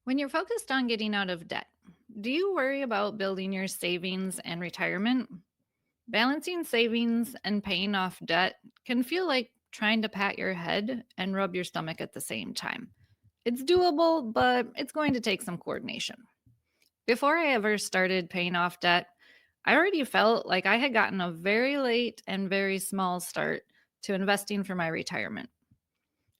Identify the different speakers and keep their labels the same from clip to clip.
Speaker 1: When you're focused on getting out of debt, do you worry about building your savings and retirement? Balancing savings and paying off debt can feel like trying to pat your head and rub your stomach at the same time. It's doable, but it's going to take some coordination. Before I ever started paying off debt, I already felt like I had gotten a very late and very small start to investing for my retirement.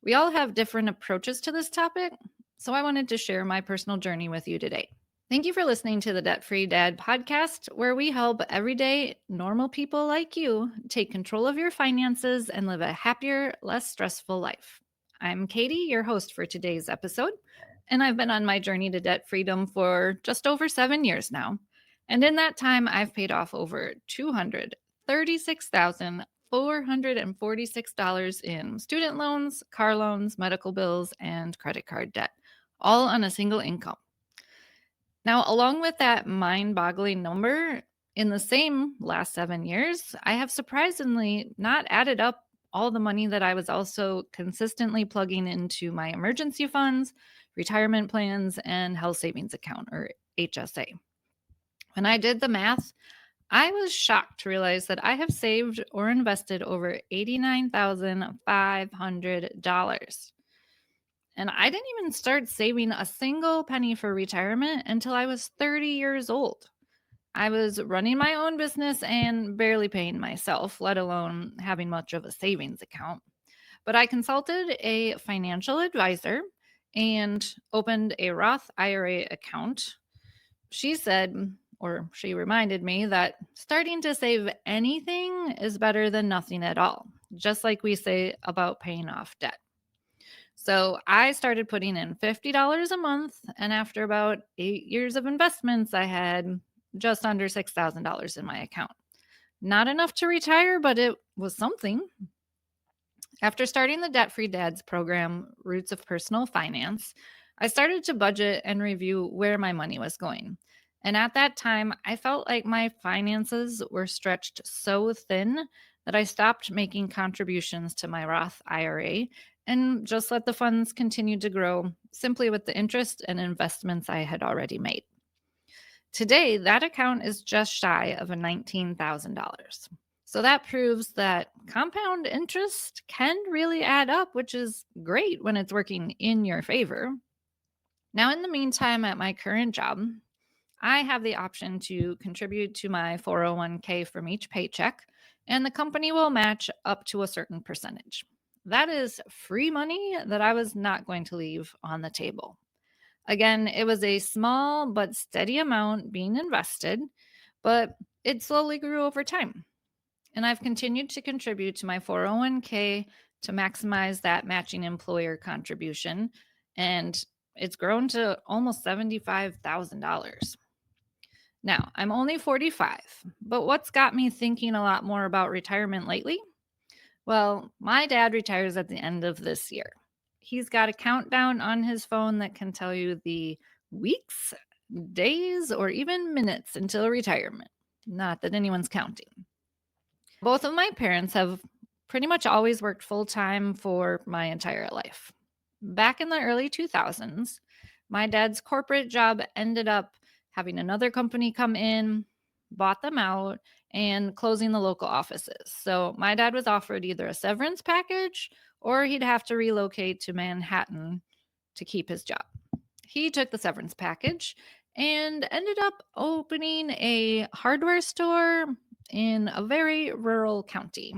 Speaker 1: We all have different approaches to this topic, so I wanted to share my personal journey with you today. Thank you for listening to the Debt Free Dad podcast, where we help everyday, normal people like you take control of your finances and live a happier, less stressful life. I'm Katie, your host for today's episode, and I've been on my journey to debt freedom for just over 7 years now. And in that time, I've paid off over $236,446 in student loans, car loans, medical bills, and credit card debt, all on a single income. Now, along with that mind boggling number, in the same last 7 years, I have surprisingly not added up all the money that I was also consistently plugging into my emergency funds, retirement plans, and health savings account, or HSA. When I did the math, I was shocked to realize that I have saved or invested over $89,500. And I didn't even start saving a single penny for retirement until I was 30 years old. I was running my own business and barely paying myself, let alone having much of a savings account. But I consulted a financial advisor and opened a Roth IRA account. She said, or she reminded me, that starting to save anything is better than nothing at all, just like we say about paying off debt. So I started putting in $50 a month. And after about 8 years of investments, I had just under $6,000 in my account. Not enough to retire, but it was something. After starting the Debt Free Dads program, Roots of Personal Finance, I started to budget and review where my money was going. And at that time, I felt like my finances were stretched so thin that I stopped making contributions to my Roth IRA and just let the funds continue to grow simply with the interest and investments I had already made. Today, that account is just shy of a $19,000. So that proves that compound interest can really add up, which is great when it's working in your favor. Now, in the meantime, at my current job, I have the option to contribute to my 401k from each paycheck, and the company will match up to a certain percentage. That is free money that I was not going to leave on the table. Again, it was a small but steady amount being invested, but it slowly grew over time. And I've continued to contribute to my 401k to maximize that matching employer contribution. And it's grown to almost $75,000. Now, I'm only 45, but what's got me thinking a lot more about retirement lately? Well, my dad retires at the end of this year. He's got a countdown on his phone that can tell you the weeks, days, or even minutes until retirement. Not that anyone's counting. Both of my parents have pretty much always worked full time for my entire life. Back in the early 2000s, my dad's corporate job ended up having another company come in, bought them out, and closing the local offices. So my dad was offered either a severance package or he'd have to relocate to Manhattan to keep his job. He took the severance package and ended up opening a hardware store in a very rural county.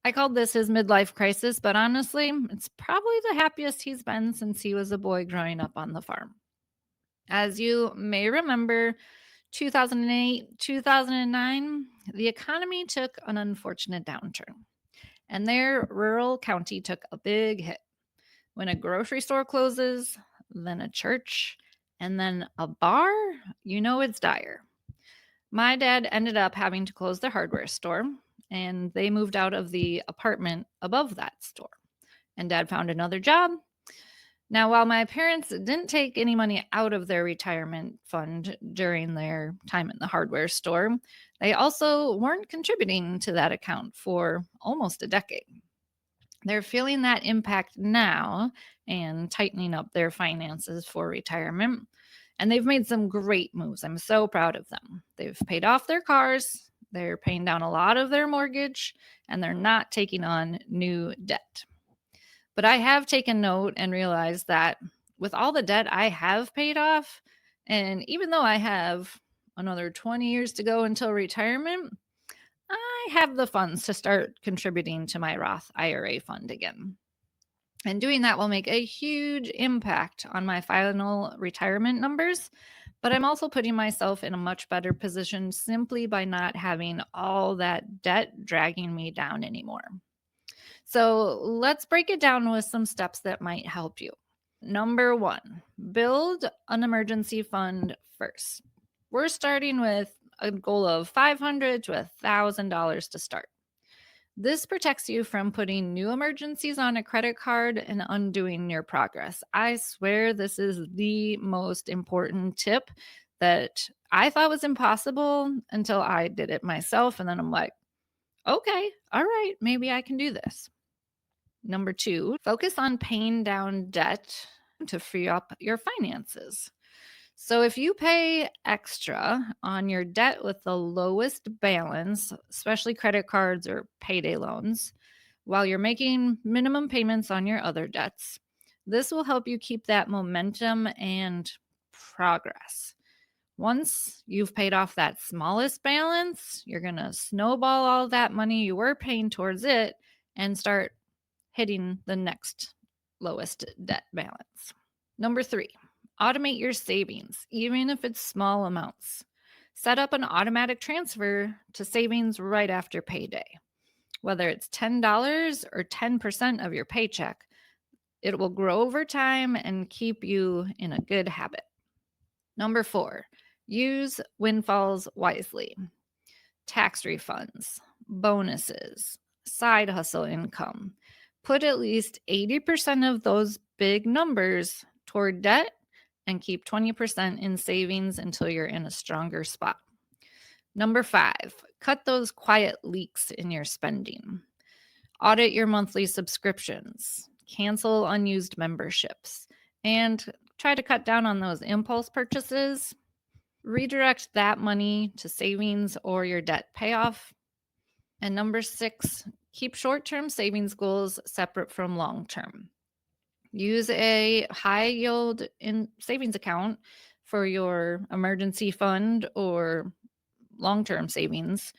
Speaker 1: I called this his midlife crisis, but honestly, it's probably the happiest he's been since he was a boy growing up on the farm. As you may remember, 2008, 2009, the economy took an unfortunate downturn, and their rural county took a big hit. When a grocery store closes, then a church, and then a bar, you know it's dire. My dad ended up having to close the hardware store, and they moved out of the apartment above that store. And dad found another job. Now, while my parents didn't take any money out of their retirement fund during their time in the hardware store, they also weren't contributing to that account for almost a decade. They're feeling that impact now and tightening up their finances for retirement. And they've made some great moves. I'm so proud of them. They've paid off their cars, they're paying down a lot of their mortgage, and they're not taking on new debt. But I have taken note and realized that with all the debt I have paid off, and even though I have another 20 years to go until retirement, I have the funds to start contributing to my Roth IRA fund again. And doing that will make a huge impact on my final retirement numbers. But I'm also putting myself in a much better position simply by not having all that debt dragging me down anymore. So let's break it down with some steps that might help you. Number one, build an emergency fund first. We're starting with a goal of $500 to $1,000 to start. This protects you from putting new emergencies on a credit card and undoing your progress. I swear this is the most important tip that I thought was impossible until I did it myself. And then I'm like, okay, all right, maybe I can do this. Number two, focus on paying down debt to free up your finances. So if you pay extra on your debt with the lowest balance, especially credit cards or payday loans, while you're making minimum payments on your other debts, this will help you keep that momentum and progress. Once you've paid off that smallest balance, you're going to snowball all that money you were paying towards it and start hitting the next lowest debt balance. Number three, automate your savings, even if it's small amounts. Set up an automatic transfer to savings right after payday. Whether it's $10 or 10% of your paycheck, it will grow over time and keep you in a good habit. Number four, use windfalls wisely. Tax refunds, bonuses, side hustle income. Put at least 80% of those big numbers toward debt and keep 20% in savings until you're in a stronger spot. Number five, cut those quiet leaks in your spending. Audit your monthly subscriptions, cancel unused memberships, and try to cut down on those impulse purchases. Redirect that money to savings or your debt payoff. And number six, keep short-term savings goals separate from long-term. Use a high yield in savings account for your emergency fund or long-term savings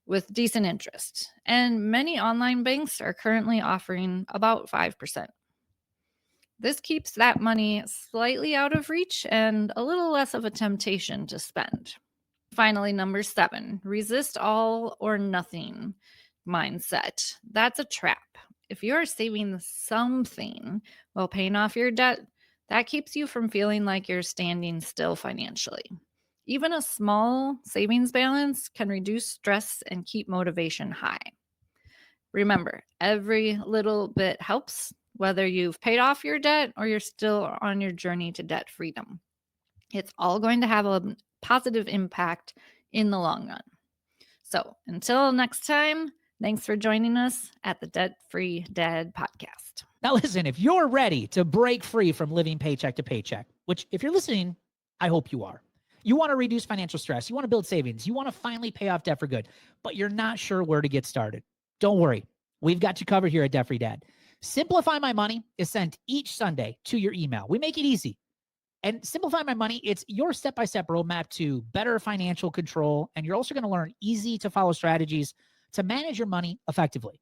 Speaker 1: with decent interest. And many online banks are currently offering about 5%. This keeps that money slightly out of reach and a little less of a temptation to spend. Finally, number seven, resist all or nothing mindset. That's a trap. If you are saving something while paying off your debt, that keeps you from feeling like you're standing still financially. Even a small savings balance can reduce stress and keep motivation high. Remember, every little bit helps, whether you've paid off your debt or you're still on your journey to debt freedom. It's all going to have a positive impact in the long run. So until next time, thanks for joining us at the Debt Free Dad podcast.
Speaker 2: Now, listen, if you're ready to break free from living paycheck to paycheck, which if you're listening, I hope you are. You want to reduce financial stress. You want to build savings. You want to finally pay off debt for good, but you're not sure where to get started. Don't worry. We've got you covered here at Debt Free Dad. Simplify My Money is sent each Sunday to your email. We make it easy. And Simplify My Money, it's your step-by-step roadmap to better financial control. And you're also going to learn easy to follow strategies to manage your money effectively.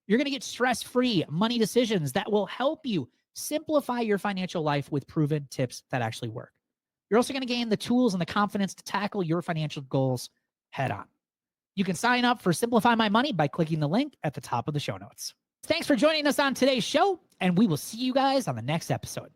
Speaker 2: You're going to get stress-free money decisions that will help you simplify your financial life with proven tips that actually work. You're also going to gain the tools and the confidence to tackle your financial goals head on. You can sign up for Simplify My Money by clicking the link at the top of the show notes. Thanks for joining us on today's show, and we will see you guys on the next episode.